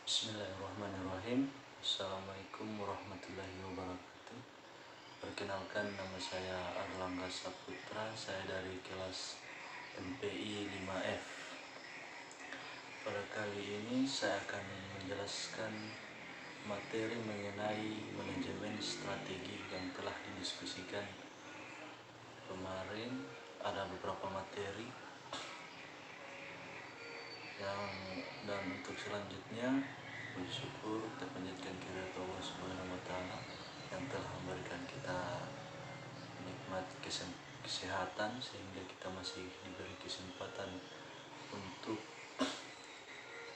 Bismillahirrahmanirrahim. Assalamualaikum warahmatullahi wabarakatuh. Perkenalkan, nama saya Erlangga Saputra. Saya dari kelas MPI 5F. Pada kali ini saya akan menjelaskan materi mengenai manajemen strategi yang telah didiskusikan kemarin. Ada beberapa materi dan untuk selanjutnya bersyukur kita panjatkan kehadirat Allah Subhanahu wa Ta'ala yang telah memberikan kita nikmat kesehatan sehingga kita masih diberi kesempatan untuk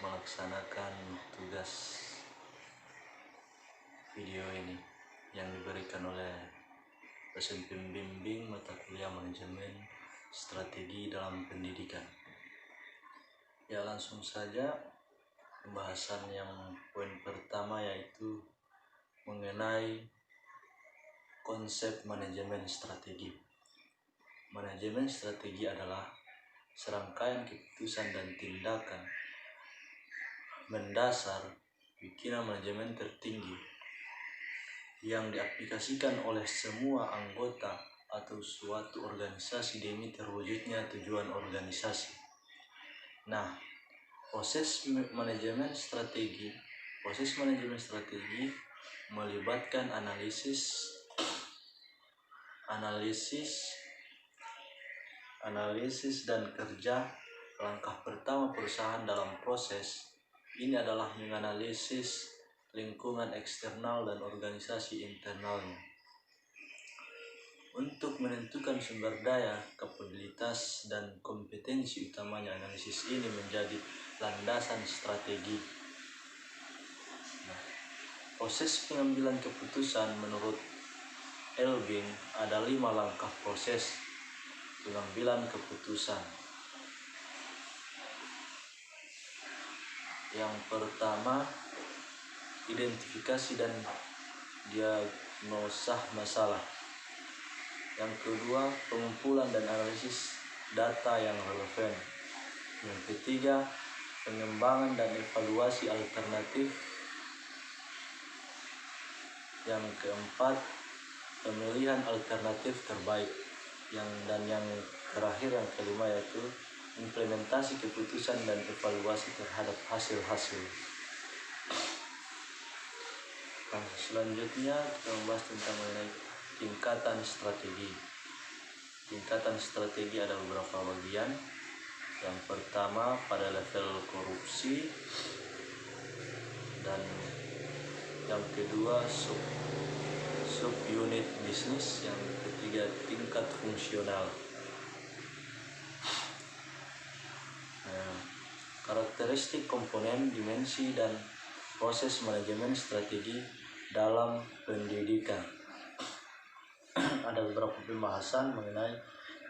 melaksanakan tugas video ini yang diberikan oleh dosen pembimbing mata kuliah manajemen strategi dalam pendidikan. Ya, langsung saja pembahasan yang poin pertama, yaitu mengenai konsep manajemen strategi. Manajemen strategi adalah serangkaian keputusan dan tindakan mendasar pikiran manajemen tertinggi yang diaplikasikan oleh semua anggota atau suatu organisasi demi terwujudnya tujuan organisasi. Nah, proses manajemen strategi melibatkan analisis dan kerja. Langkah pertama perusahaan dalam proses ini adalah menganalisis lingkungan eksternal dan organisasi internalnya untuk menentukan sumber daya, kapabilitas, dan kompetensi utamanya. Analisis ini menjadi landasan strategi. Proses pengambilan keputusan menurut Elbing ada 5 langkah proses pengambilan keputusan. Yang pertama, identifikasi dan diagnosa masalah. Yang kedua, pengumpulan dan analisis data yang relevan. Yang ketiga, pengembangan dan evaluasi alternatif. Yang keempat, pemilihan alternatif terbaik. Yang terakhir, yang kelima, yaitu implementasi keputusan dan evaluasi terhadap hasil-hasil. Nah, selanjutnya kita membahas tentang mengenai tingkatan strategi. Tingkatan strategi ada beberapa bagian. Yang pertama pada level korupsi, dan yang kedua sub unit bisnis, yang ketiga tingkat fungsional. Karakteristik komponen, dimensi, dan proses manajemen strategi dalam pendidikan. Ada beberapa pembahasan mengenai,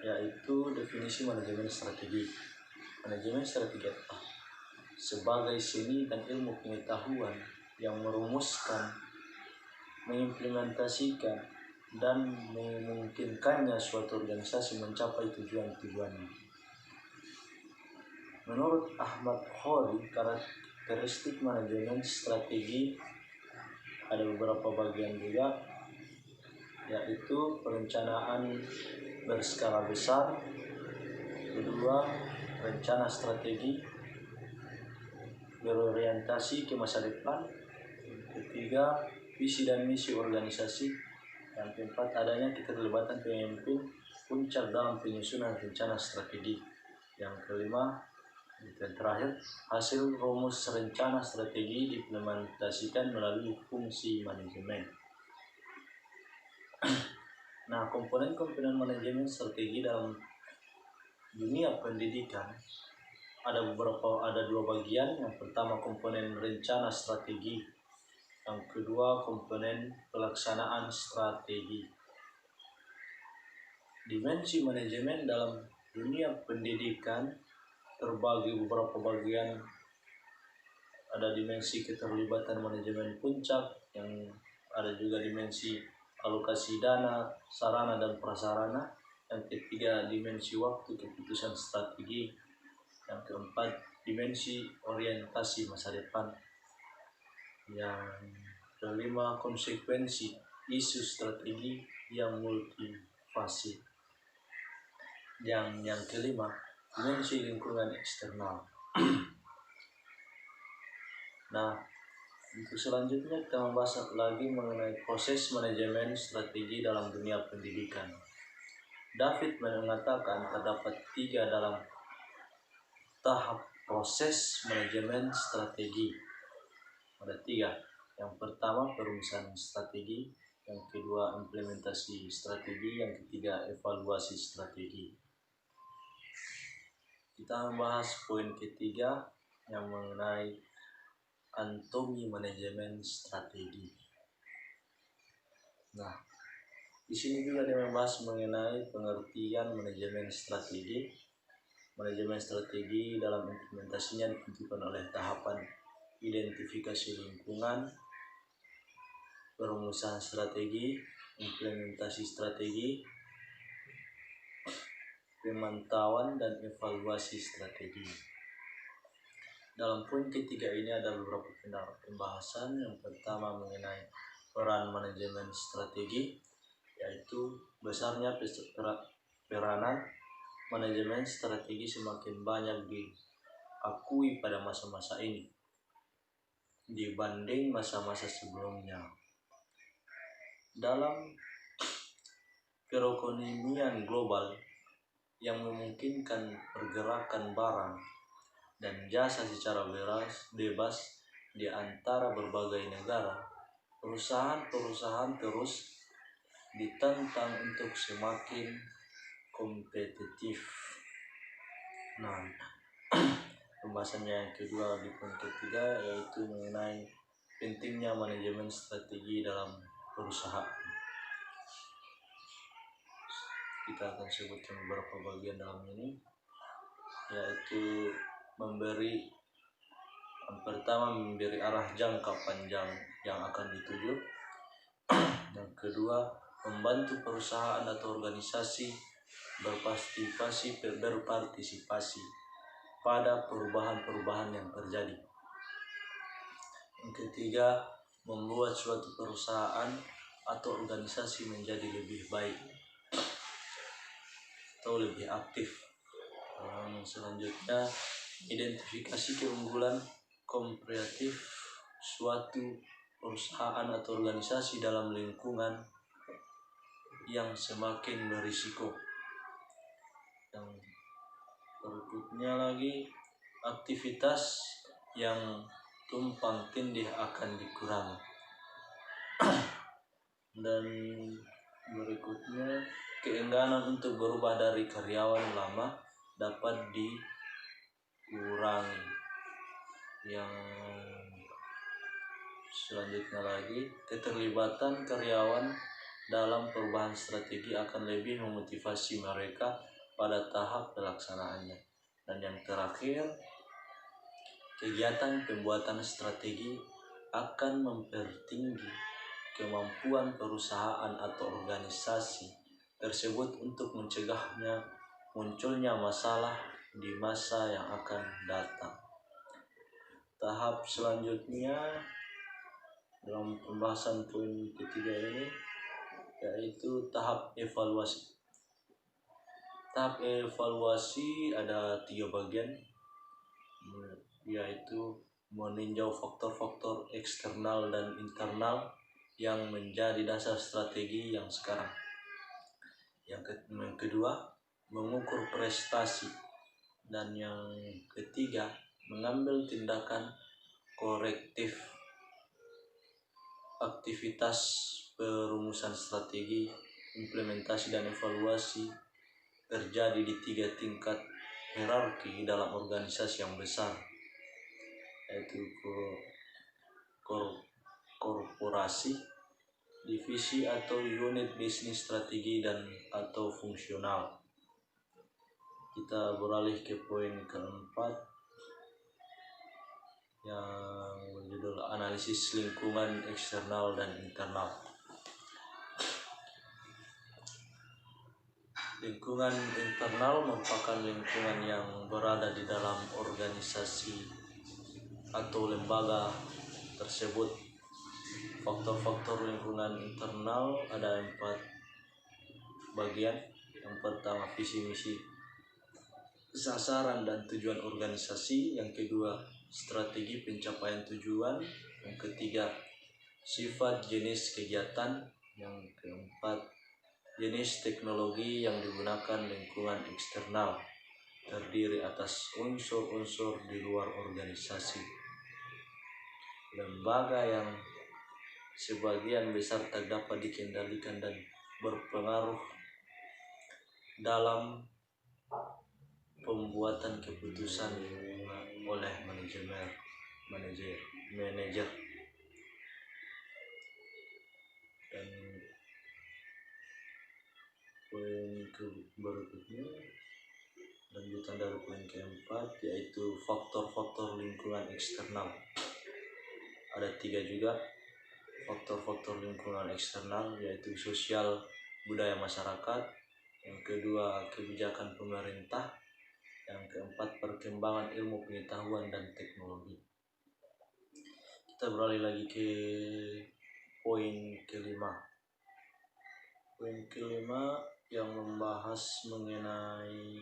yaitu definisi manajemen strategi. Manajemen strategi adalah sebagai seni dan ilmu pengetahuan yang merumuskan, mengimplementasikan, dan memungkinkannya suatu organisasi mencapai tujuan-tujuannya. Menurut Ahmad Khori, karakteristik manajemen strategi ada beberapa bagian juga, yaitu perencanaan berskala besar, kedua rencana strategi berorientasi ke masa depan, ketiga visi dan misi organisasi, yang keempat adanya keterlibatan pemimpin puncak dalam penyusunan rencana strategi, yang kelima dan terakhir hasil rumus rencana strategi diimplementasikan melalui fungsi manajemen. Nah, komponen-komponen manajemen strategi dalam dunia pendidikan ada dua bagian. Yang pertama komponen rencana strategi, yang kedua komponen pelaksanaan strategi. Dimensi manajemen dalam dunia pendidikan terbagi beberapa bagian. Ada dimensi keterlibatan manajemen puncak, yang ada juga dimensi alokasi dana, sarana dan prasarana. Yang ketiga dimensi waktu keputusan strategi. Yang keempat dimensi orientasi masa depan. Yang kelima, konsekuensi isu strategi yang multifasi. Yang kelima, dimensi lingkungan eksternal. Nah, untuk selanjutnya kita membahas lagi mengenai proses manajemen strategi dalam dunia pendidikan. David mengatakan terdapat 3 dalam tahap proses manajemen strategi. Ada 3. Yang pertama, perumusan strategi. Yang kedua, implementasi strategi. Yang ketiga, evaluasi strategi. Kita membahas poin ketiga yang mengenai anatomi manajemen strategi. Nah, di sini juga dia membahas mengenai pengertian manajemen strategi. Manajemen strategi dalam implementasinya ditentukan oleh tahapan identifikasi lingkungan, perumusan strategi, implementasi strategi, pemantauan, dan evaluasi strategi. Dalam poin ketiga ini ada beberapa pembahasan. Yang pertama mengenai peran manajemen strategi, yaitu besarnya peranan manajemen strategi semakin banyak diakui pada masa-masa ini dibanding masa-masa sebelumnya. Dalam perekonomian global yang memungkinkan pergerakan barang dan jasa secara bebas di antara berbagai negara, perusahaan-perusahaan terus ditantang untuk semakin kompetitif. Nah, pembahasannya yang kedua di poin ketiga yaitu mengenai pentingnya manajemen strategi dalam perusahaan. Kita akan sebutkan beberapa bagian dalam ini, yaitu yang pertama memberi arah jangka panjang yang akan dituju. Yang kedua, membantu perusahaan atau organisasi berpartisipasi pada perubahan-perubahan yang terjadi. Yang ketiga, membuat suatu perusahaan atau organisasi menjadi lebih baik atau lebih aktif. Selanjutnya, identifikasi keunggulan komparatif suatu perusahaan atau organisasi dalam lingkungan yang semakin berisiko. Yang berikutnya lagi, aktivitas yang tumpang tindih akan dikurangi. Dan berikutnya, keengganan untuk berubah dari karyawan lama dapat dikurangi. Yang selanjutnya lagi, keterlibatan karyawan dalam perubahan strategi akan lebih memotivasi mereka pada tahap pelaksanaannya. Dan yang terakhir, kegiatan pembuatan strategi akan mempertinggi kemampuan perusahaan atau organisasi tersebut untuk mencegahnya munculnya masalah di masa yang akan datang. Tahap selanjutnya dalam pembahasan poin ketiga ini yaitu tahap evaluasi. Tahap evaluasi ada 3 bagian, yaitu meninjau faktor-faktor eksternal dan internal yang menjadi dasar strategi yang sekarang. Yang kedua, mengukur prestasi. Dan yang ketiga, mengambil tindakan korektif. Aktivitas perumusan strategi, implementasi, dan evaluasi terjadi di 3 tingkat hierarki dalam organisasi yang besar, yaitu korporasi, divisi atau unit bisnis strategi, dan atau fungsional. Kita beralih ke poin keempat yang berjudul analisis lingkungan eksternal dan internal. Lingkungan internal merupakan lingkungan yang berada di dalam organisasi atau lembaga tersebut. Faktor-faktor lingkungan internal ada 4 bagian. Yang pertama, visi misi, sasaran dan tujuan organisasi. Yang kedua, strategi pencapaian tujuan. Yang ketiga, sifat jenis kegiatan. Yang keempat, jenis teknologi yang digunakan. Lingkungan eksternal terdiri atas unsur-unsur di luar organisasi. Lembaga yang sebagian besar tak dapat dikendalikan dan berpengaruh dalam pembuatan keputusan oleh manajer. Dan poin berikutnya, lanjutan dari poin keempat, yaitu faktor-faktor lingkungan eksternal. Ada 3 juga faktor-faktor lingkungan eksternal, yaitu sosial budaya masyarakat. Yang kedua, kebijakan pemerintah. Yang keempat, perkembangan ilmu pengetahuan dan teknologi. Kita beralih lagi ke poin kelima. Poin kelima yang membahas mengenai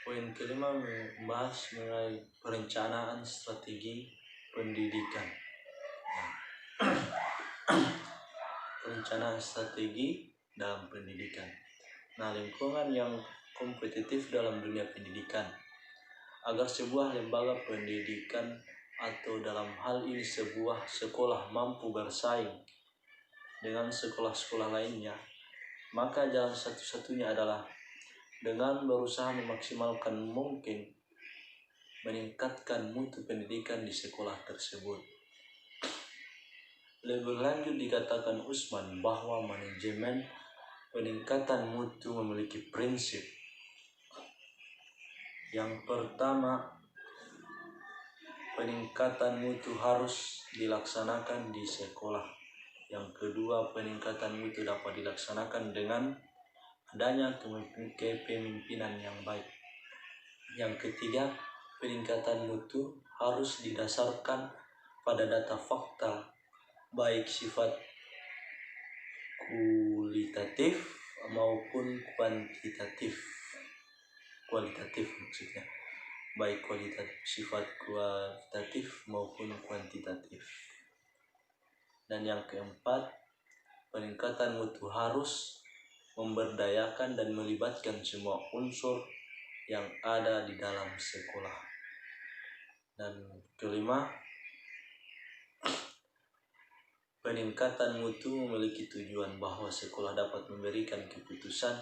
Poin kelima membahas mengenai perencanaan strategi pendidikan. Perencanaan strategi dalam pendidikan. Lingkungan yang kompetitif dalam dunia pendidikan. Agar sebuah lembaga pendidikan atau dalam hal ini sebuah sekolah mampu bersaing dengan sekolah-sekolah lainnya, maka jalan satu-satunya adalah dengan berusaha memaksimalkan mungkin meningkatkan mutu pendidikan di sekolah tersebut. Lebih lanjut dikatakan Usman bahwa manajemen peningkatan mutu memiliki prinsip. Yang pertama, peningkatan mutu harus dilaksanakan di sekolah. Yang kedua, peningkatan mutu dapat dilaksanakan dengan adanya kepemimpinan yang baik. Yang ketiga, peningkatan mutu harus didasarkan pada data fakta, baik sifat kualitatif maupun kuantitatif. Maksudnya, baik sifat kualitatif maupun kuantitatif. Dan yang keempat, peningkatan mutu harus memberdayakan dan melibatkan semua unsur yang ada di dalam sekolah. Dan kelima, peningkatan mutu memiliki tujuan bahwa sekolah dapat memberikan keputusan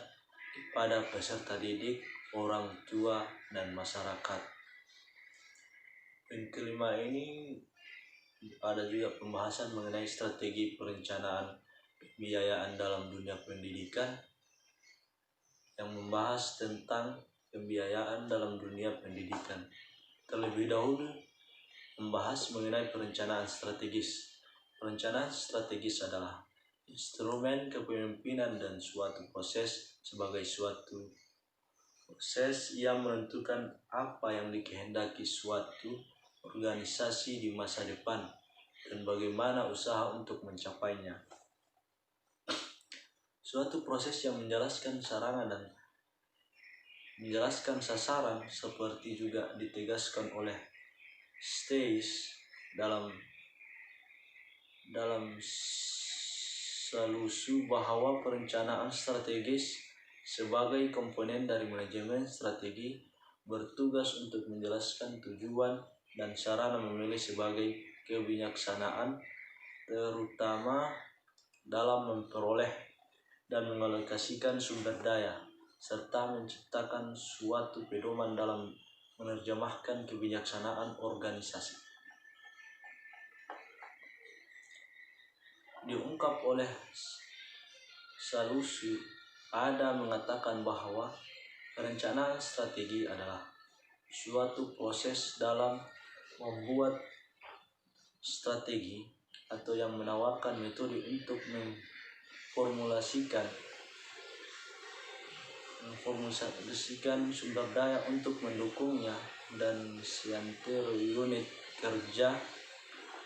kepada peserta didik, orang tua, dan masyarakat. Dan kelima ini ada juga pembahasan mengenai strategi perencanaan pembiayaan dalam dunia pendidikan, yang membahas tentang pembiayaan dalam dunia pendidikan. Terlebih dahulu membahas mengenai perencanaan strategis. Perencanaan strategis adalah instrumen kepemimpinan dan suatu proses sebagai suatu proses yang menentukan apa yang dikehendaki suatu organisasi di masa depan dan bagaimana usaha untuk mencapainya. Suatu proses yang menjelaskan sarana dan menjelaskan sasaran, seperti juga ditegaskan oleh Stais dalam Salusu bahwa perencanaan strategis sebagai komponen dari manajemen strategi bertugas untuk menjelaskan tujuan dan sarana memilih sebagai kebijaksanaan, terutama dalam memperoleh dan mengalokasikan sumber daya, serta menciptakan suatu pedoman dalam menerjemahkan kebijaksanaan organisasi. Diungkap oleh Salusu, ada mengatakan bahwa perencanaan strategi adalah suatu proses dalam membuat strategi atau yang menawarkan metode untuk memformulasikan memformulasikan sumber daya untuk mendukungnya, dan seantero unit kerja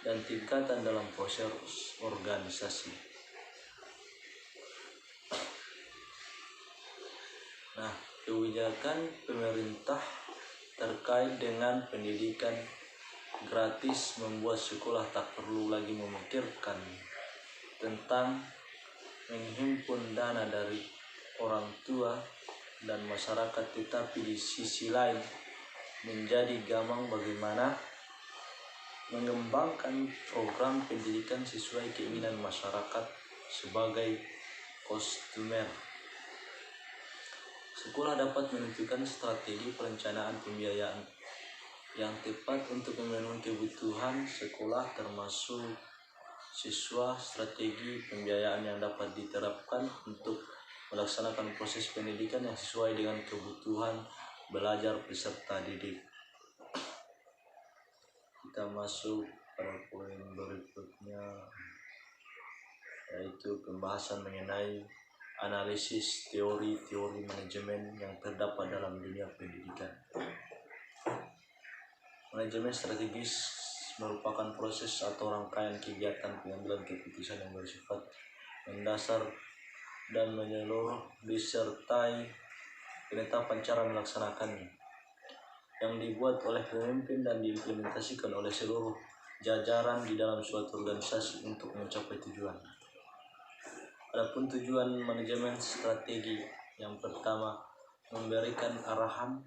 dan tingkatan dalam proses organisasi. Nah, kebijakan pemerintah terkait dengan pendidikan gratis membuat sekolah tak perlu lagi memikirkan tentang menghimpun dana dari orang tua dan masyarakat, tetapi di sisi lain menjadi gamang bagaimana mengembangkan program pendidikan sesuai keinginan masyarakat sebagai konsumer. Sekolah dapat menentukan strategi perencanaan pembiayaan yang tepat untuk memenuhi kebutuhan sekolah, termasuk siswa. Strategi pembiayaan yang dapat diterapkan untuk melaksanakan proses pendidikan yang sesuai dengan kebutuhan belajar peserta didik. Kita masuk pada poin berikutnya, yaitu pembahasan mengenai analisis teori-teori manajemen yang terdapat dalam dunia pendidikan. Manajemen strategis merupakan proses atau rangkaian kegiatan pengambilan keputusan yang bersifat mendasar dan menyeluruh disertai penetapan cara melaksanakannya, yang dibuat oleh pemimpin dan diimplementasikan oleh seluruh jajaran di dalam suatu organisasi untuk mencapai tujuan. Adapun tujuan manajemen strategi, yang pertama, memberikan arahan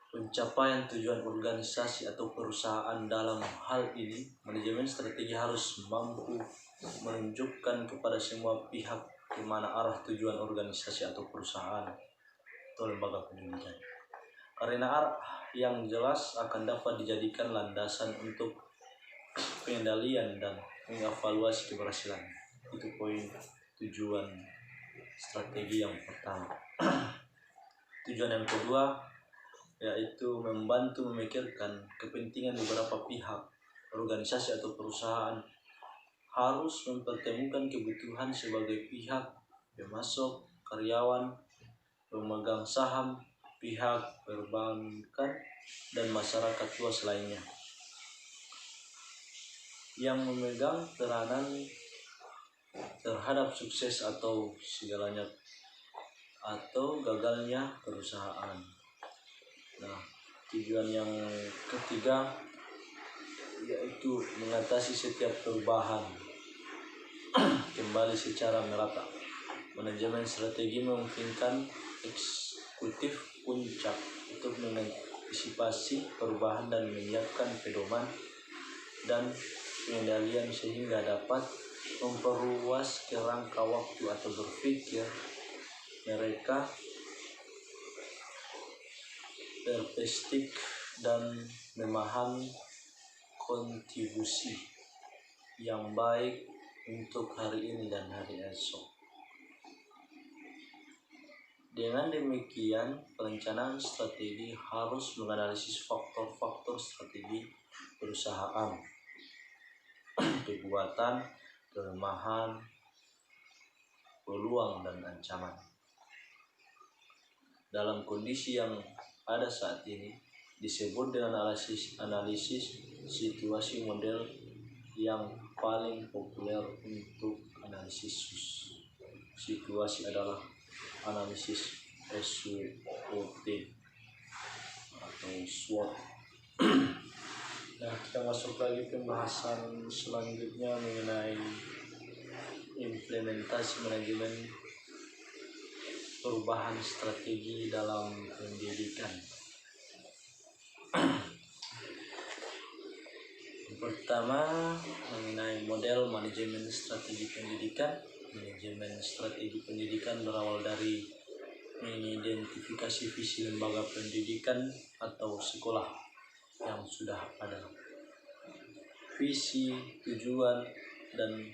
pencapaian tujuan organisasi atau perusahaan. Dalam hal ini, manajemen strategi harus mampu menunjukkan kepada semua pihak di mana arah tujuan organisasi atau perusahaan atau lembaga pendidikan. Karena arah yang jelas akan dapat dijadikan landasan untuk pengendalian dan mengevaluasi keberhasilan. Itu poin tujuan strategi yang pertama. Tujuan yang kedua yaitu membantu memikirkan kepentingan beberapa pihak. Organisasi atau perusahaan harus mempertemukan kebutuhan sebagai pihak pemasok, karyawan, pemegang saham, pihak perbankan, dan masyarakat luas lainnya yang memegang peranan terhadap sukses atau segalanya atau gagalnya perusahaan. Nah, tujuan yang ketiga yaitu mengatasi setiap perubahan kembali secara merata. Manajemen strategi memungkinkan eksekutif puncak untuk mengantisipasi perubahan dan menyiapkan pedoman dan pengendalian sehingga dapat memperluas kerangka waktu atau berpikir mereka perspektif dan memahami kontribusi yang baik untuk hari ini dan hari esok. Dengan demikian, perencanaan strategi harus menganalisis faktor-faktor strategi perusahaan, kekuatan, kelemahan, peluang, dan ancaman. Dalam kondisi yang ada saat ini disebut dengan analisis situasi. Model yang paling populer untuk analisis situasi adalah analisis SWOT atau SWOT. Nah, kita masuk lagi pembahasan selanjutnya mengenai implementasi manajemen perubahan strategi dalam pendidikan. Pertama, mengenai model manajemen strategi pendidikan. Manajemen strategi pendidikan berawal dari mengidentifikasi visi lembaga pendidikan atau sekolah yang sudah ada. Visi, tujuan, dan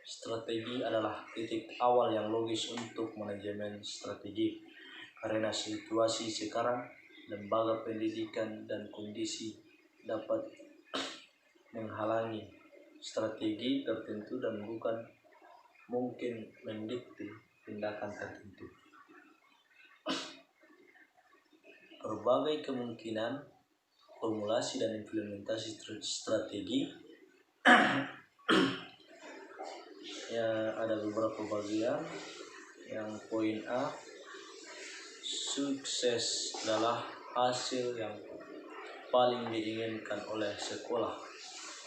strategi adalah titik awal yang logis untuk manajemen strategi, karena situasi sekarang, lembaga pendidikan, dan kondisi dapat menghalangi strategi tertentu dan bukan mungkin mendikte tindakan tertentu. berbagai kemungkinan formulasi dan implementasi strategi. Ya, ada beberapa bagian. Yang poin A, sukses adalah hasil yang paling diinginkan oleh sekolah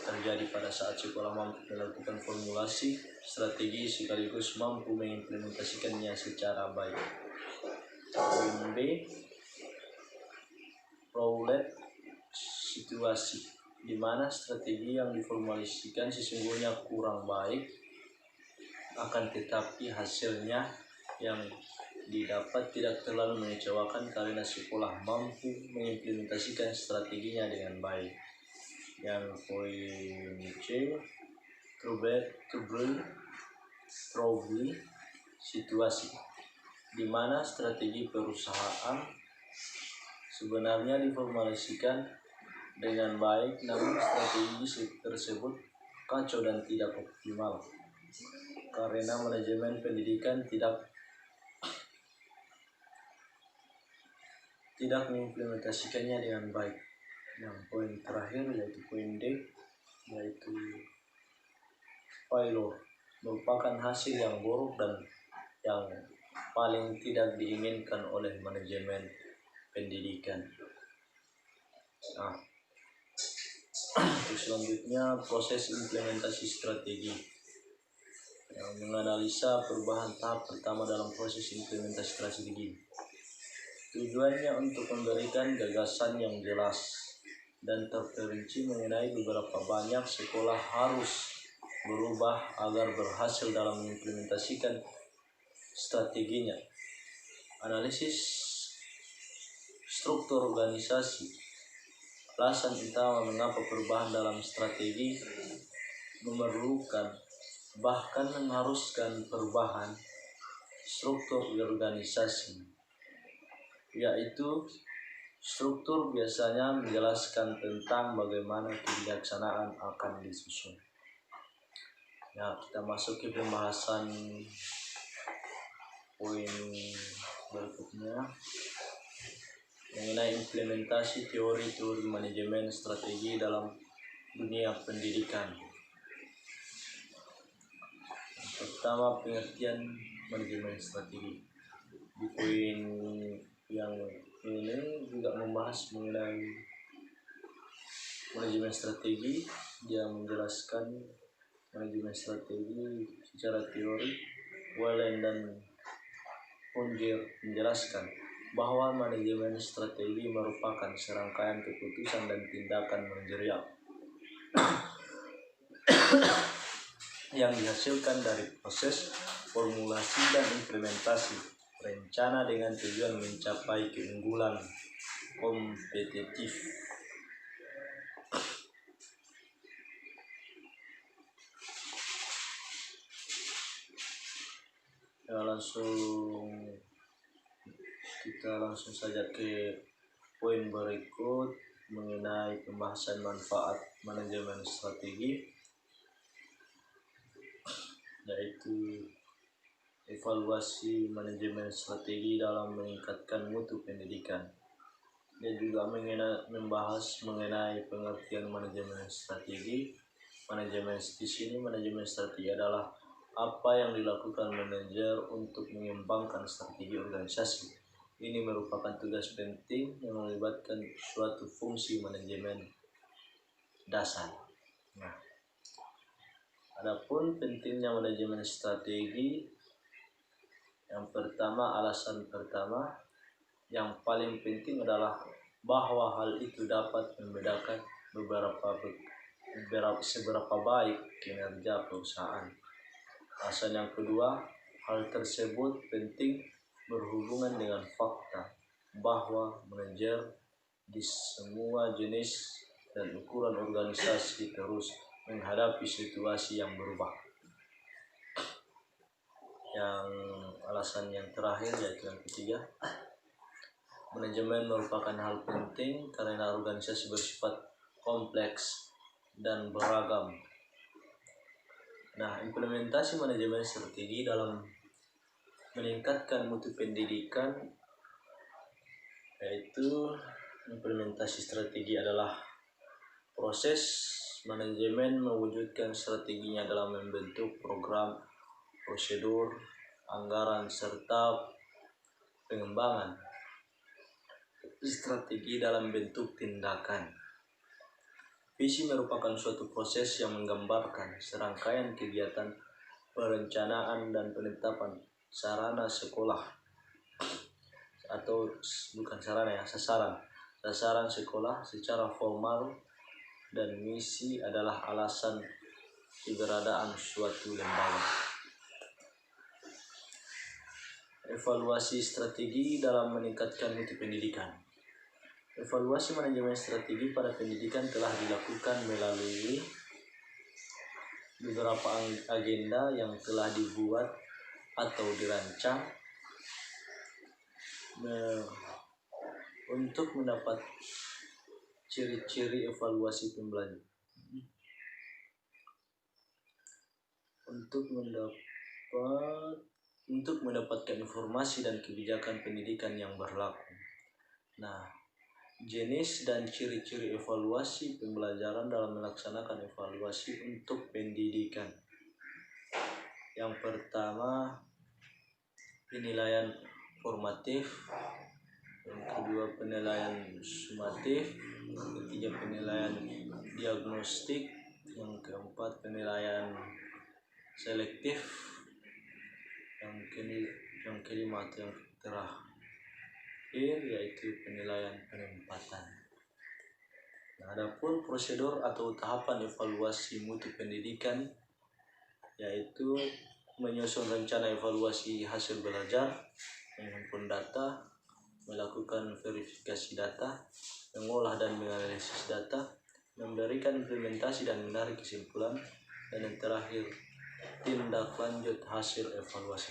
terjadi pada saat sekolah mampu melakukan formulasi strategi sekaligus mampu mengimplementasikannya secara baik. Poin B, roulette situasi, di mana strategi yang diformulasikan sesungguhnya kurang baik, akan tetapi hasilnya yang didapat tidak terlalu mengecewakan karena sekolah mampu mengimplementasikan strateginya dengan baik. Yang poin C, trouble situasi, di mana strategi perusahaan sebenarnya diformulasikan dengan baik, namun strategi tersebut kacau dan tidak optimal karena manajemen pendidikan tidak mengimplementasikannya dengan baik. Yang poin terakhir yaitu poin D, yaitu failure, merupakan hasil yang buruk dan yang paling tidak diinginkan oleh manajemen pendidikan. Nah, selanjutnya proses implementasi strategi, yang menganalisa perubahan tahap pertama dalam proses implementasi strategi. Tujuannya untuk memberikan gagasan yang jelas dan terperinci mengenai beberapa banyak sekolah harus berubah agar berhasil dalam mengimplementasikan strateginya. Analisis struktur organisasi, alasan utama mengapa perubahan dalam strategi memerlukan bahkan mengharuskan perubahan struktur organisasi, yaitu struktur biasanya menjelaskan tentang bagaimana kebijaksanaan akan disusun. Ya, kita masuk ke pembahasan poin berikutnya mengenai implementasi teori-teori manajemen strategi dalam dunia pendidikan. Pertama, pengertian manajemen strategi. Di poin yang ini juga membahas mengenai manajemen strategi. Dia menjelaskan manajemen strategi secara teori. Wellen dan Unger menjelaskan bahwa manajemen strategi merupakan serangkaian keputusan dan tindakan manajerial yang dihasilkan dari proses formulasi dan implementasi rencana dengan tujuan mencapai keunggulan kompetitif. Kita langsung saja ke poin berikut mengenai pembahasan manfaat manajemen strategi, yaitu evaluasi manajemen strategi dalam meningkatkan mutu pendidikan. Dia juga membahas mengenai pengertian manajemen strategi. Manajemen di sini, manajemen strategi adalah apa yang dilakukan manajer untuk mengembangkan strategi organisasi. Ini merupakan tugas penting yang melibatkan suatu fungsi manajemen dasar. Nah, adapun pentingnya manajemen strategi, yang pertama, alasan pertama yang paling penting adalah bahwa hal itu dapat membedakan seberapa baik kinerja perusahaan. Alasan yang kedua, hal tersebut penting berhubungan dengan fakta bahwa manajer di semua jenis dan ukuran organisasi terus menghadapi situasi yang berubah. Yang alasan yang terakhir, yaitu yang ketiga, manajemen merupakan hal penting karena organisasi bersifat kompleks dan beragam. Nah, implementasi manajemen strategi dalam meningkatkan mutu pendidikan yaitu implementasi strategi adalah proses manajemen mewujudkan strateginya dalam membentuk program, prosedur, anggaran, serta pengembangan strategi dalam bentuk tindakan. Visi merupakan suatu proses yang menggambarkan serangkaian kegiatan perencanaan dan penetapan sarana sekolah atau bukan sarana ya, sasaran sekolah secara formal, dan misi adalah alasan keberadaan suatu lembaga. Evaluasi strategi dalam meningkatkan mutu pendidikan. Evaluasi manajemen strategi pada pendidikan telah dilakukan melalui beberapa agenda yang telah dibuat atau dirancang untuk mendapat ciri-ciri evaluasi pembelajaran. Untuk mendapatkan informasi dan kebijakan pendidikan yang berlaku. Nah, jenis dan ciri-ciri evaluasi pembelajaran dalam melaksanakan evaluasi untuk pendidikan. Yang pertama, penilaian formatif. Yang kedua, penilaian sumatif. Yang ketiga, penilaian diagnostik. Yang keempat, penilaian selektif. Yang kelima atau yang terakhir yaitu penilaian penempatan. Nah, adapun prosedur atau tahapan evaluasi mutu pendidikan yaitu menyusun rencana evaluasi hasil belajar, menghimpun data, melakukan verifikasi data, mengolah dan menganalisis data, memberikan implementasi dan menarik kesimpulan, dan yang terakhir, tindak lanjut hasil evaluasi.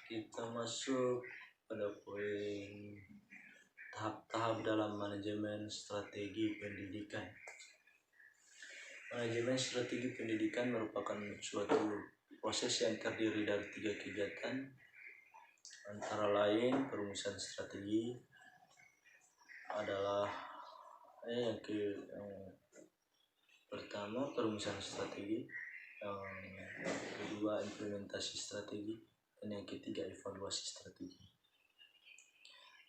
Kita masuk pada poin tahap-tahap dalam manajemen strategi pendidikan. Manajemen strategi pendidikan merupakan suatu proses yang terdiri dari 3 kegiatan, antara lain perumusan strategi adalah yang pertama perumusan strategi, yang kedua implementasi strategi, dan yang ketiga evaluasi strategi.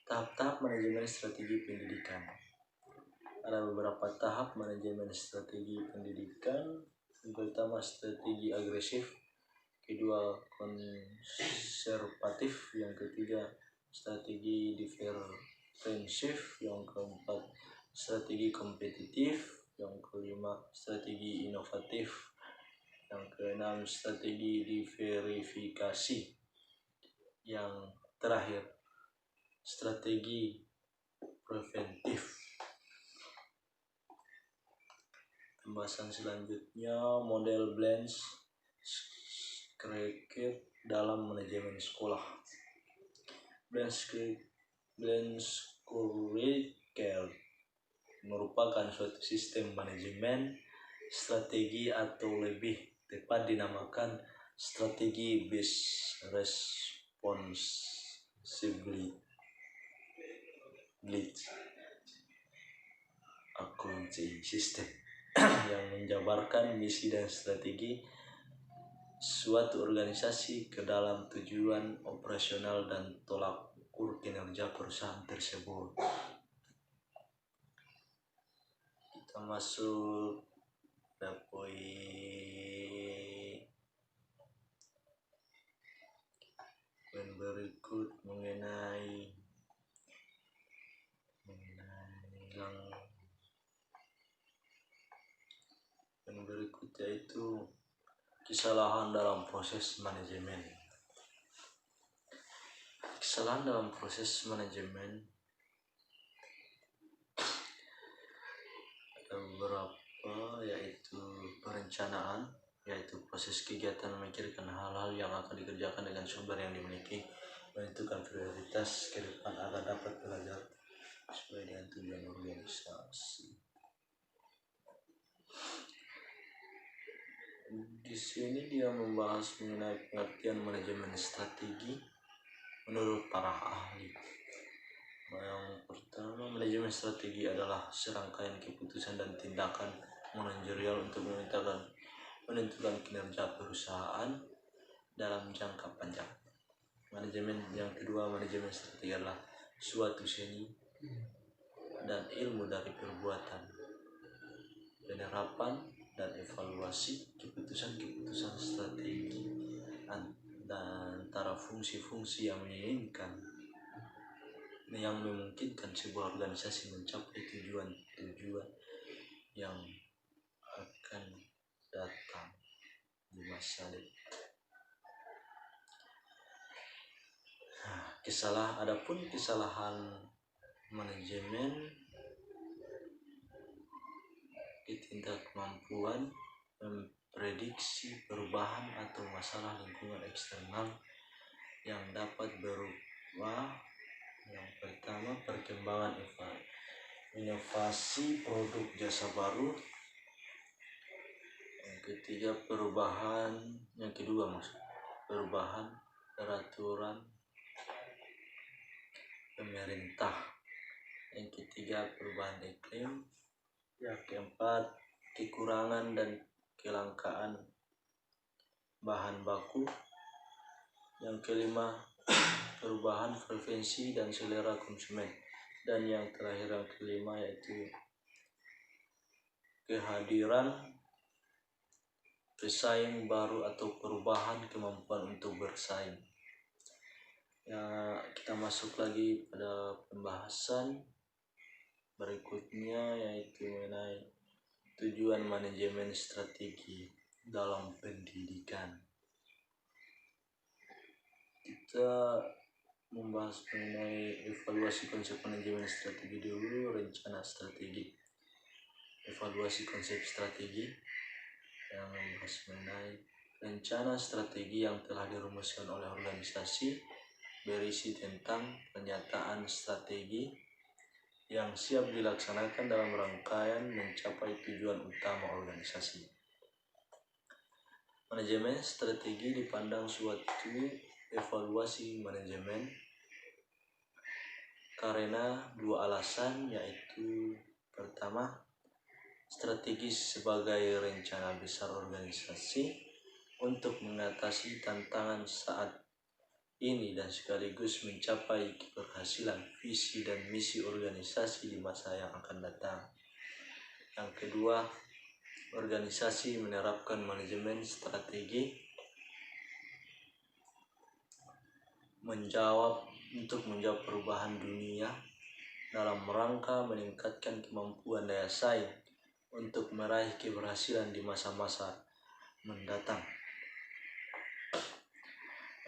Tahap-tahap manajemen strategi pendidikan. Ada beberapa tahap manajemen strategi pendidikan. Yang pertama strategi agresif, kedua konservatif, yang ketiga strategi defensif, yang keempat strategi kompetitif, yang kelima strategi inovatif, yang keenam strategi diverifikasi, yang terakhir strategi preventif. Pembahasan selanjutnya model Blaine-Scherrer dalam manajemen sekolah. Blaine-Scherrer merupakan suatu sistem manajemen strategi atau lebih tepat dinamakan strategi based responsibility accounting system yang menjabarkan misi dan strategi suatu organisasi ke dalam tujuan operasional dan tolak ukur kinerja perusahaan tersebut. Kita masuk ke poin berikut mengenai yang berikut yaitu kesalahan dalam proses manajemen. Kesalahan dalam proses manajemen ada beberapa, yaitu perencanaan, yaitu proses kegiatan memikirkan hal-hal yang akan dikerjakan dengan sumber yang dimiliki, menentukan prioritas ke depan agar dapat belajar sesuai dengan tujuan organisasi. Di sini dia membahas mengenai pengertian manajemen strategi. menurut para ahli. Yang pertama, manajemen strategi adalah serangkaian keputusan dan tindakan manajerial untuk menentukan kinerja perusahaan dalam jangka panjang. Yang kedua, manajemen strategi adalah suatu seni dan ilmu dari perbuatan, penerapan dan evaluasi keputusan-keputusan strategi dan antara fungsi-fungsi yang memungkinkan sebuah organisasi mencapai tujuan yang akan datang di masa depan. Adapun kesalahan manajemen, ketidakmampuan memprediksi perubahan atau masalah lingkungan eksternal yang dapat berubah. Yang pertama, perkembangan inovasi produk jasa baru. Yang kedua perubahan peraturan pemerintah. Yang ketiga, perubahan iklim. Yang keempat, kekurangan dan kelangkaan bahan baku. Yang kelima, perubahan preferensi dan selera konsumen. Dan yang terakhir, yang kelima, yaitu kehadiran pesaing baru atau perubahan kemampuan untuk bersaing. Ya, kita masuk lagi pada pembahasan berikutnya, yaitu mengenai tujuan manajemen strategi dalam pendidikan. Kita membahas mengenai evaluasi konsep manajemen strategi dulu. Rencana strategi. Evaluasi konsep strategi yang membahas mengenai rencana strategi yang telah dirumuskan oleh organisasi, berisi tentang pernyataan strategi yang siap dilaksanakan dalam rangkaian mencapai tujuan utama organisasi. Manajemen strategi dipandang suatu evaluasi manajemen karena dua alasan, yaitu pertama, strategi sebagai rencana besar organisasi untuk mengatasi tantangan saat ini dan sekaligus mencapai keberhasilan visi dan misi organisasi di masa yang akan datang. Yang kedua, organisasi menerapkan manajemen strategi untuk menjawab perubahan dunia dalam rangka meningkatkan kemampuan daya saing untuk meraih keberhasilan di masa-masa mendatang.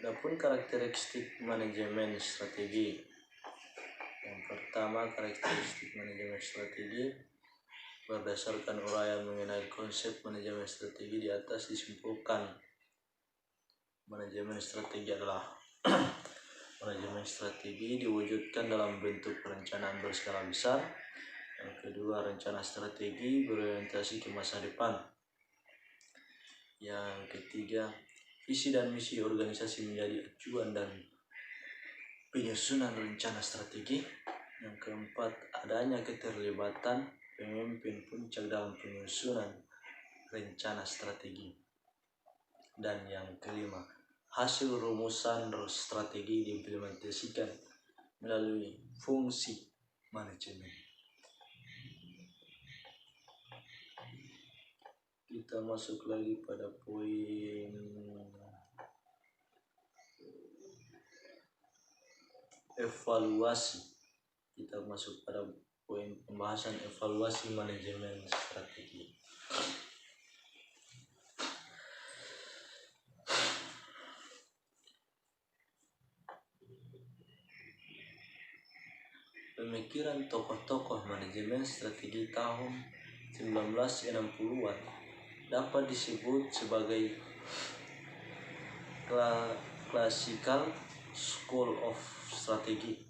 Adapun karakteristik manajemen strategi. Yang pertama, karakteristik manajemen strategi berdasarkan uraian mengenai konsep manajemen strategi di atas disimpulkan. Manajemen strategi adalah manajemen strategi diwujudkan dalam bentuk perencanaan berskala besar. Yang kedua, rencana strategi berorientasi ke masa depan. Yang ketiga, visi dan misi organisasi menjadi acuan dan penyusunan rencana strategi. Yang keempat, adanya keterlibatan pemimpin puncak dalam penyusunan rencana strategi. Dan yang kelima, hasil rumusan strategi diimplementasikan melalui fungsi manajemen. Kita masuk lagi pada poin evaluasi. Kita masuk pada poin pembahasan evaluasi manajemen strategi. Pemikiran tokoh-tokoh manajemen strategi tahun 1960-an dapat disebut sebagai classical school of strategy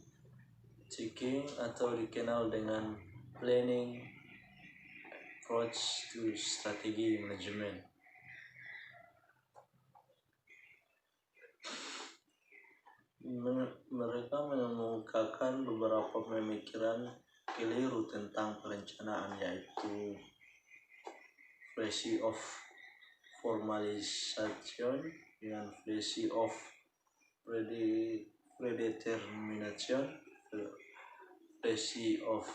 thinking atau dikenal dengan planning approach to strategy management. Mereka mengemukakan beberapa pemikiran keliru tentang perencanaan, yaitu fallacy of formalization dengan fallacy of predetermination, fallacy of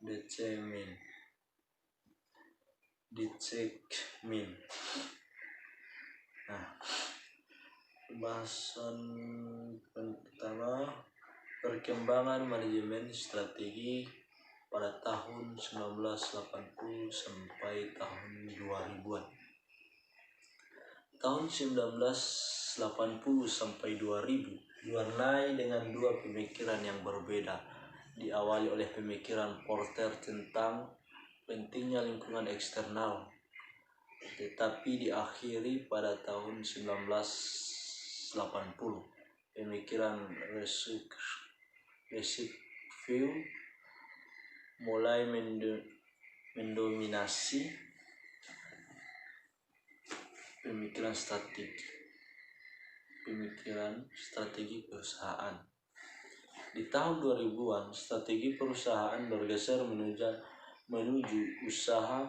determination. Nah, pembahasan pertama, perkembangan manajemen strategi pada tahun 1980 sampai tahun 2000-an. Tahun 1980 sampai 2000 diwarnai dengan dua pemikiran yang berbeda. Diawali oleh pemikiran Porter tentang pentingnya lingkungan eksternal, tetapi diakhiri pada tahun 1980 pemikiran Reschke mulai mendominasi pemikiran strategi perusahaan. Di tahun 2000-an, strategi perusahaan bergeser menuju usaha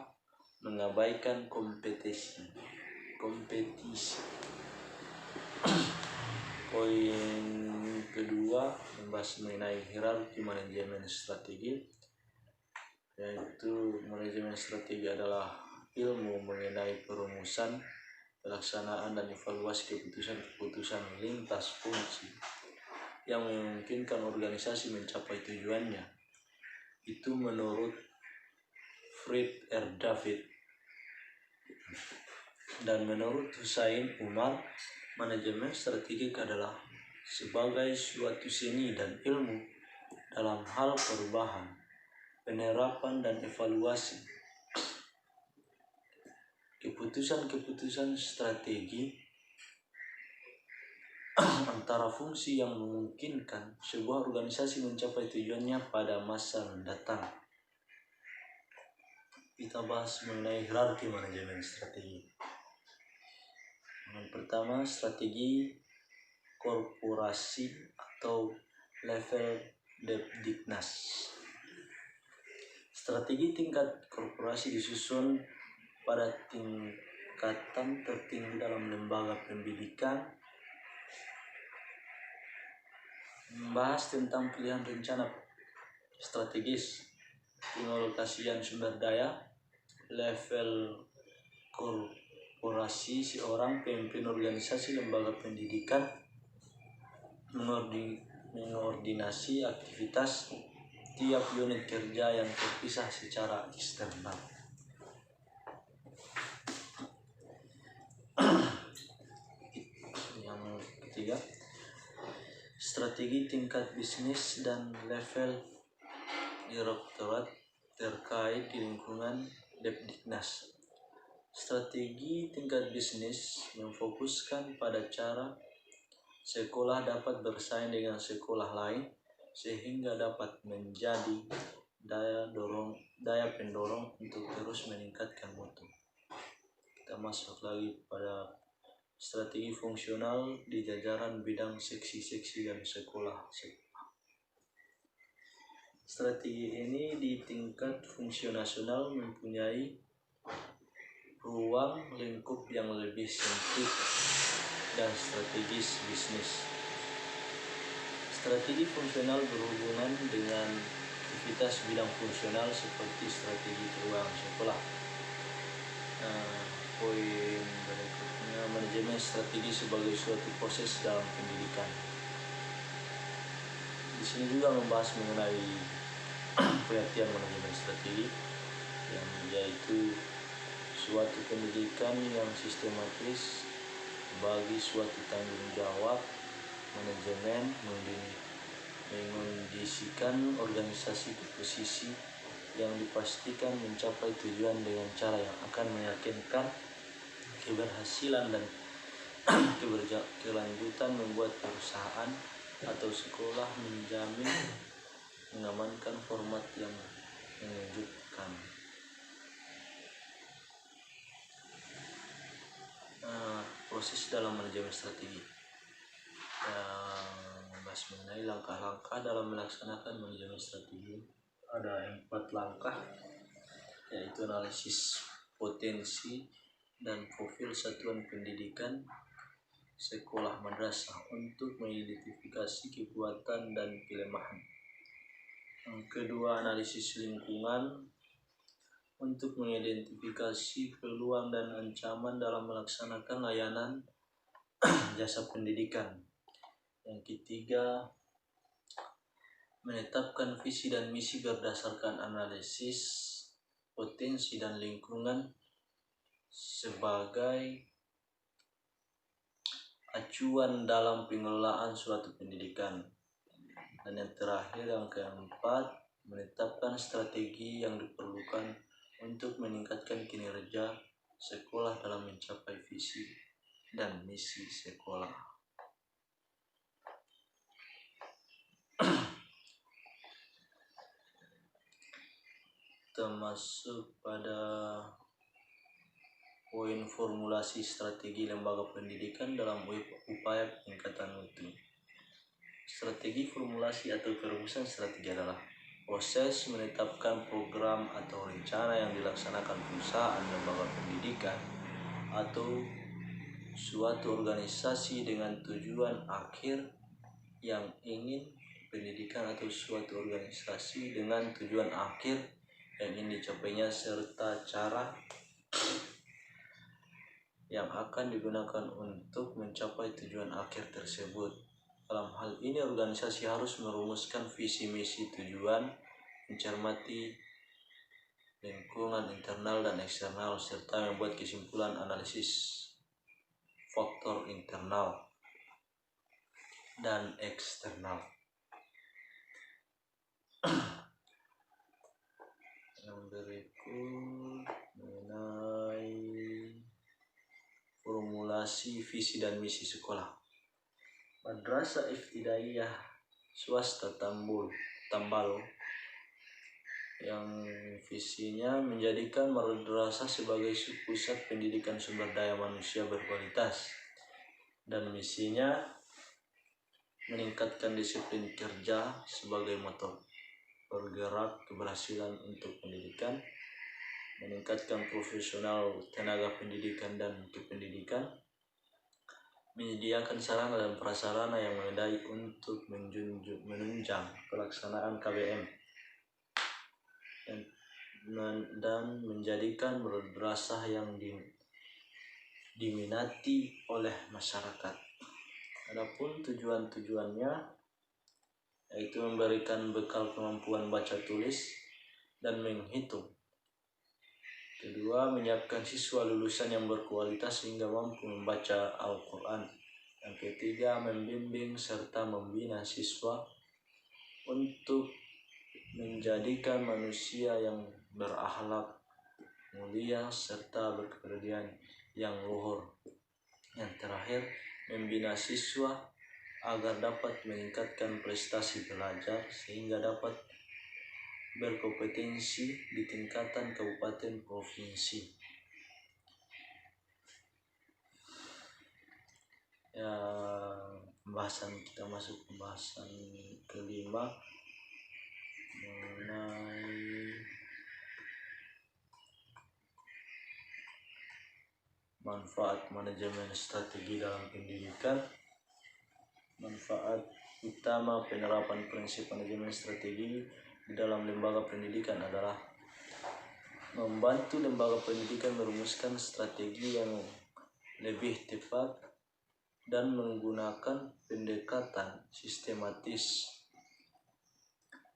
mengabaikan kompetisi. Poin kedua membahas mengenai hierarki manajemen strategi, yaitu manajemen strategi adalah ilmu mengenai perumusan, pelaksanaan, dan evaluasi keputusan-keputusan lintas fungsi yang memungkinkan organisasi mencapai tujuannya. Itu menurut Fred R. David. Dan menurut Hussein Umar, manajemen strategik adalah sebagai suatu seni dan ilmu dalam hal perubahan, penerapan, dan evaluasi. Keputusan-keputusan strategi antara fungsi yang memungkinkan sebuah organisasi mencapai tujuannya pada masa mendatang. Kita bahas mengenai hierarki manajemen strategi. Yang pertama, strategi korporasi atau level Debdickness. Strategi tingkat korporasi disusun pada tingkatan tertinggi dalam lembaga pendidikan, membahas tentang pilihan rencana strategis, pengalokasian sumber daya. Level korporasi, seorang pemimpin organisasi lembaga pendidikan mengordinasi aktivitas tiap unit kerja yang terpisah secara eksternal. Yang ketiga, strategi tingkat bisnis dan level direktorat terkait di lingkungan Debdickness. Strategi tingkat bisnis memfokuskan pada cara sekolah dapat bersaing dengan sekolah lain sehingga dapat menjadi daya pendorong untuk terus meningkatkan mutu. Kita masuk lagi pada strategi fungsional di jajaran bidang seksi-seksi dan sekolah. Strategi ini di tingkat fungsi nasional mempunyai ruang lingkup yang lebih sempit dan strategis bisnis. Strategi fungsional berhubungan dengan aktivitas bidang fungsional seperti strategi keuangan sekolah. Poin berikutnya, manajemen strategi sebagai suatu proses dalam pendidikan. Di sini juga membahas mengenai pengertian manajemen strategi, yang yaitu suatu pendidikan yang sistematis bagi suatu tanggung jawab manajemen mengondisikan organisasi ke posisi yang dipastikan mencapai tujuan dengan cara yang akan meyakinkan keberhasilan dan kelanjutan, membuat perusahaan atau sekolah mengamankan format yang mengejutkan. Proses dalam manajemen strategi. yang membahas mengenai langkah-langkah dalam melaksanakan manajemen strategi. Ada 4 langkah, yaitu analisis potensi dan profil satuan pendidikan sekolah madrasah untuk mengidentifikasi kekuatan dan kelemahan. Yang kedua, analisis lingkungan untuk mengidentifikasi peluang dan ancaman dalam melaksanakan layanan jasa pendidikan. Yang ketiga, menetapkan visi dan misi berdasarkan analisis potensi dan lingkungan sebagai acuan dalam pengelolaan suatu pendidikan. Dan yang terakhir, yang keempat, menetapkan strategi yang diperlukan untuk meningkatkan kinerja sekolah dalam mencapai visi dan misi sekolah. Termasuk pada poin formulasi strategi lembaga pendidikan dalam upaya peningkatan mutu. Strategi formulasi atau perumusan strategi adalah proses menetapkan program atau rencana yang dilaksanakan perusahaan, lembaga pendidikan, atau suatu organisasi dengan tujuan akhir yang ingin pendidikan atau suatu organisasi dengan tujuan akhir yang ingin dicapainya serta cara yang akan digunakan untuk mencapai tujuan akhir tersebut. Dalam hal ini, organisasi harus merumuskan visi misi tujuan, mencermati lingkungan internal dan eksternal, serta membuat kesimpulan analisis faktor internal dan eksternal. Yang berikut mengenai formulasi visi dan misi sekolah. Madrasah Ibtidaiyah Swasta Tambalo yang visinya menjadikan madrasah sebagai pusat pendidikan sumber daya manusia berkualitas, dan misinya meningkatkan disiplin kerja sebagai motor bergerak keberhasilan untuk pendidikan, meningkatkan profesional tenaga pendidikan dan kependidikan, menyediakan sarana dan prasarana yang memadai untuk menunjang pelaksanaan KBM, dan menjadikan madrasah yang diminati oleh masyarakat. Adapun tujuan-tujuannya yaitu memberikan bekal kemampuan baca tulis dan menghitung. Kedua, menyiapkan siswa lulusan yang berkualitas sehingga mampu membaca Al-Quran. Yang ketiga, membimbing serta membina siswa untuk menjadikan manusia yang berakhlak mulia serta berkepribadian yang luhur. Yang terakhir, membina siswa agar dapat meningkatkan prestasi belajar sehingga dapat berkompetensi di tingkatan kabupaten provinsi. Ya, kita masuk pembahasan kelima mengenai manfaat manajemen strategi dalam pendidikan. Manfaat utama penerapan prinsip manajemen strategi di dalam lembaga pendidikan adalah membantu lembaga pendidikan merumuskan strategi yang lebih tepat dan menggunakan pendekatan sistematis,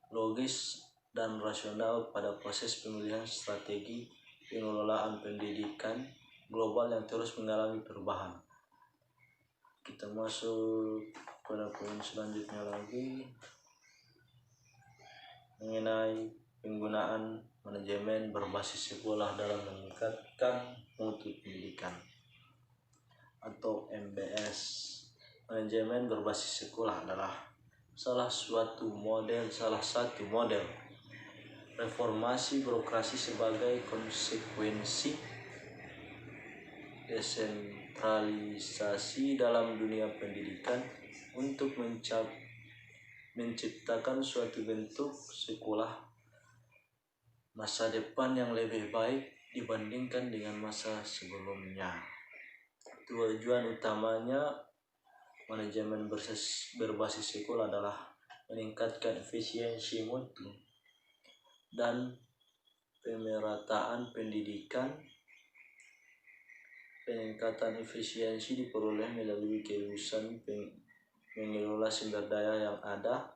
logis, dan rasional pada proses pemilihan strategi pengelolaan pendidikan global yang terus mengalami perubahan. Kita masuk pada poin selanjutnya lagi mengenai penggunaan manajemen berbasis sekolah dalam meningkatkan mutu pendidikan atau MBS. Manajemen berbasis sekolah adalah salah satu model reformasi birokrasi sebagai konsekuensi desentralisasi dalam dunia pendidikan untuk menciptakan suatu bentuk sekolah masa depan yang lebih baik dibandingkan dengan masa sebelumnya. Tujuan utamanya manajemen berbasis sekolah adalah meningkatkan efisiensi mutu dan pemerataan pendidikan. Peningkatan efisiensi diperoleh melalui kelulusan mengelola sumber daya yang ada,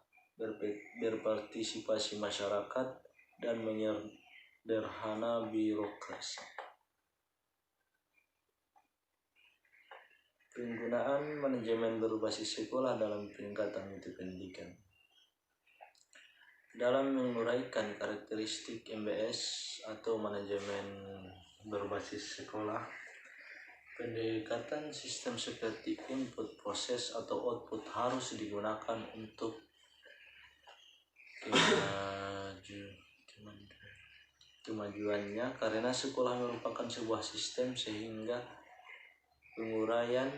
berpartisipasi masyarakat, dan menyederhana birokrasi. Penggunaan manajemen berbasis sekolah dalam peningkatan mutu pendidikan. Dalam menguraikan karakteristik MBS atau manajemen berbasis sekolah, pendekatan sistem seperti input, proses, atau output harus digunakan untuk kemajuannya, karena sekolah merupakan sebuah sistem sehingga penguraian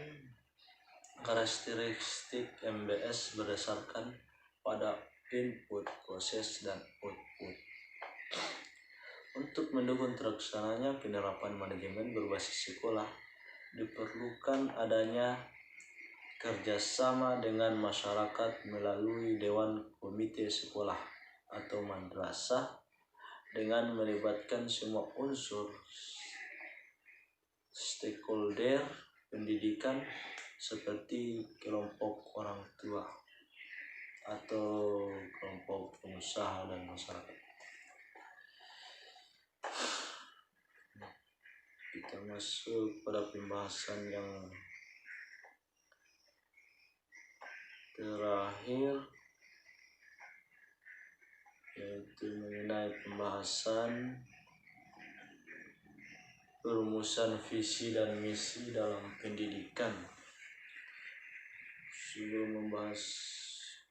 karakteristik MBS berdasarkan pada input, proses, dan output. Untuk mendukung terlaksananya penerapan manajemen berbasis sekolah, diperlukan adanya kerjasama dengan masyarakat melalui Dewan Komite Sekolah atau madrasah dengan melibatkan semua unsur stakeholder pendidikan seperti kelompok orang tua atau kelompok pengusaha dan masyarakat. Kita masuk pada pembahasan yang terakhir, yaitu mengenai pembahasan perumusan visi dan misi dalam pendidikan. Sebelum membahas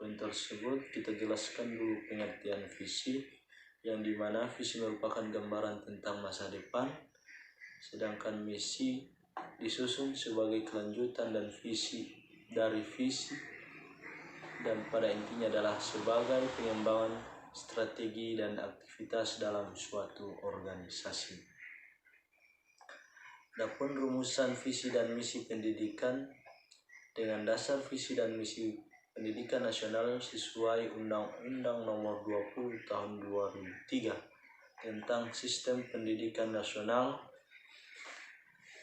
poin tersebut, kita jelaskan dulu pengertian visi, yang dimana visi merupakan gambaran tentang masa depan, sedangkan misi disusun sebagai kelanjutan dan visi dari visi, dan pada intinya adalah sebagai pengembangan strategi dan aktivitas dalam suatu organisasi. Adapun rumusan visi dan misi pendidikan dengan dasar visi dan misi pendidikan nasional sesuai Undang-Undang Nomor 20 Tahun 2003 tentang Sistem Pendidikan Nasional,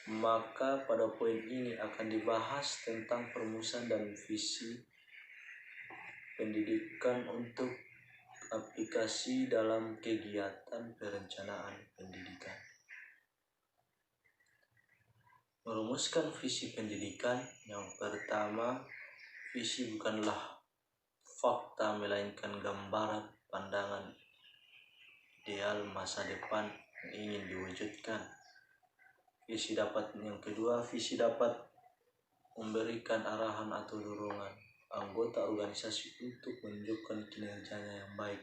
maka pada poin ini akan dibahas tentang perumusan dan visi pendidikan untuk aplikasi dalam kegiatan perencanaan pendidikan. Merumuskan visi pendidikan. Yang pertama, visi bukanlah fakta melainkan gambaran pandangan ideal masa depan yang ingin diwujudkan. Yang kedua, visi dapat memberikan arahan atau dorongan anggota organisasi untuk menunjukkan kinerjanya yang baik.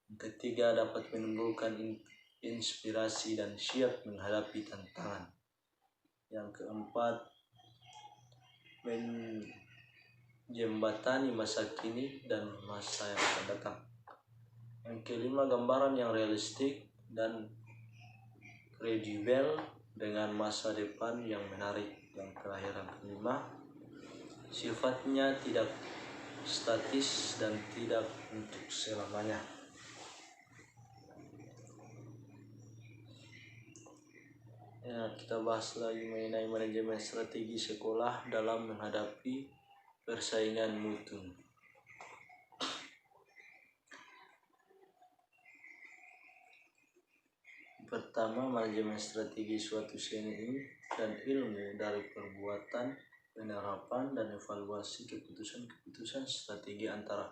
Yang ketiga, dapat menimbulkan inspirasi dan siap menghadapi tantangan. Yang keempat, menjembatani masa kini dan masa yang akan datang. Yang kelima, gambaran yang realistik dan kredibel dengan masa depan yang menarik. Yang terakhir, yang kelima, sifatnya tidak statis dan tidak untuk selamanya. Ya, kita bahas lagi mengenai manajemen strategi sekolah dalam menghadapi persaingan mutu. Pertama, manajemen strategi suatu seni dan ilmu dari perbuatan, penerapan, dan evaluasi keputusan-keputusan strategi antara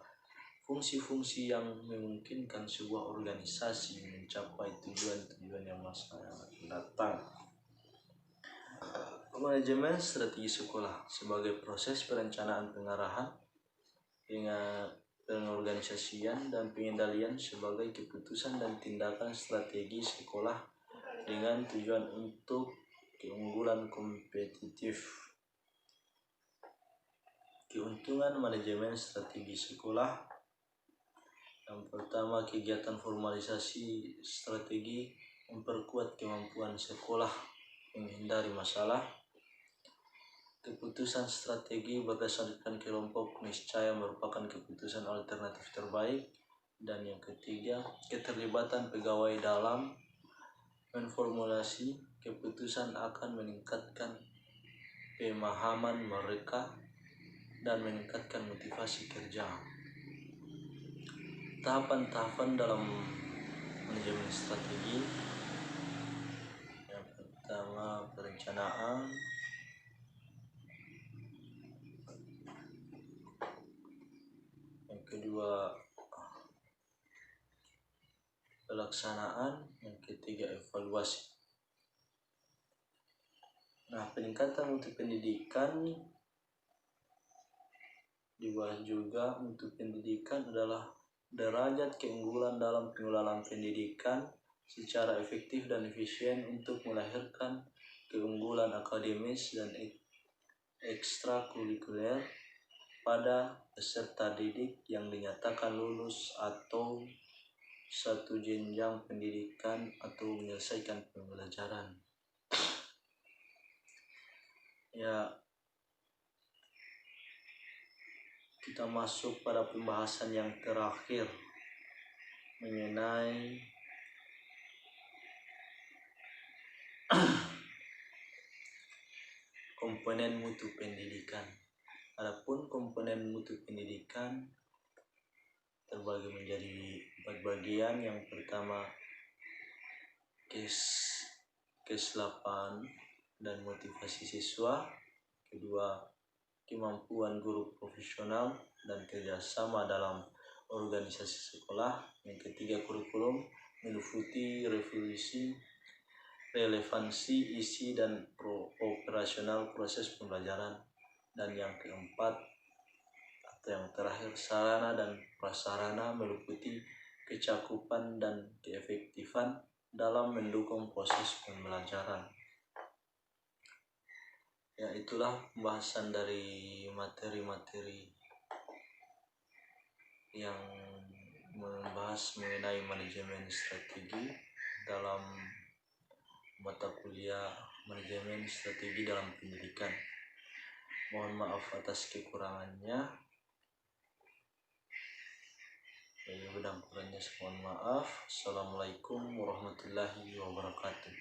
fungsi-fungsi yang memungkinkan sebuah organisasi mencapai tujuan-tujuan yang masa yang akan datang. Manajemen strategi sekolah sebagai proses perencanaan, pengarahan, pengorganisasian, dan pengendalian sebagai keputusan dan tindakan strategi sekolah dengan tujuan untuk keunggulan kompetitif. Keuntungan manajemen strategi sekolah. Yang pertama, kegiatan formalisasi strategi memperkuat kemampuan sekolah menghindari masalah. Keputusan strategi berdasarkan kelompok niscaya merupakan keputusan alternatif terbaik. Dan yang ketiga, keterlibatan pegawai dalam menformulasi keputusan akan meningkatkan pemahaman mereka dan meningkatkan motivasi kerja. Tahapan-tahapan dalam manajemen strategi. Yang pertama, perencanaan. Yang kedua, pelaksanaan. Yang ketiga, evaluasi. Nah, peningkatan mutu pendidikan dibahas juga. Mutu pendidikan adalah derajat keunggulan dalam pengelolaan pendidikan secara efektif dan efisien untuk melahirkan keunggulan akademis dan ekstrakurikuler pada peserta didik yang dinyatakan lulus atau satu jenjang pendidikan atau menyelesaikan pembelajaran. Ya, kita masuk pada pembahasan yang terakhir mengenai komponen mutu pendidikan. Adapun komponen mutu pendidikan terbagi menjadi 4 bagian. Yang pertama, kes 8 dan motivasi siswa. Kedua, kemampuan guru profesional dan kerjasama dalam organisasi sekolah. Yang ketiga, kurikulum meliputi relevansi, isi, dan operasional proses pembelajaran. Dan yang keempat atau yang terakhir, sarana dan prasarana meliputi kecakupan dan keefektifan dalam mendukung proses pembelajaran. Ya, itulah pembahasan dari materi-materi yang membahas mengenai manajemen strategi dalam mata kuliah manajemen strategi dalam pendidikan. Mohon maaf atas kekurangannya. Kurangnya mohon maaf. Assalamualaikum warahmatullahi wabarakatuh.